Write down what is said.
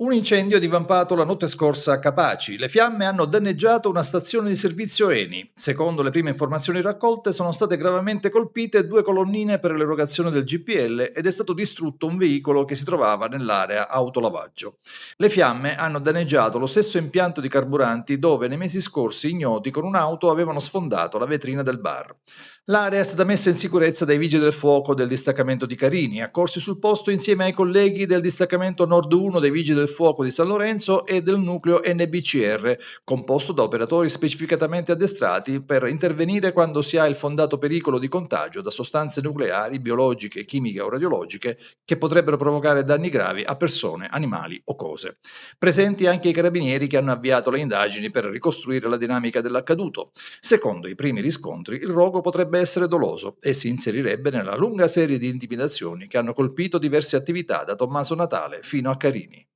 Un incendio è divampato la notte scorsa a Capaci. Le fiamme hanno danneggiato una stazione di servizio Eni. Secondo le prime informazioni raccolte, sono state gravemente colpite due colonnine per l'erogazione del GPL ed è stato distrutto un veicolo che si trovava nell'area autolavaggio. Le fiamme hanno danneggiato lo stesso impianto di carburanti dove nei mesi scorsi ignoti con un'auto avevano sfondato la vetrina del bar. L'area è stata messa in sicurezza dai vigili del fuoco del distaccamento di Carini, accorsi sul posto insieme ai colleghi del distaccamento Nord 1 dei vigili del fuoco di San Lorenzo e del nucleo NBCR, composto da operatori specificatamente addestrati per intervenire quando si ha il fondato pericolo di contagio da sostanze nucleari, biologiche, chimiche o radiologiche che potrebbero provocare danni gravi a persone, animali o cose. Presenti anche i carabinieri che hanno avviato le indagini per ricostruire la dinamica dell'accaduto. Secondo i primi riscontri, il rogo potrebbe essere doloso e si inserirebbe nella lunga serie di intimidazioni che hanno colpito diverse attività da Tommaso Natale fino a Carini.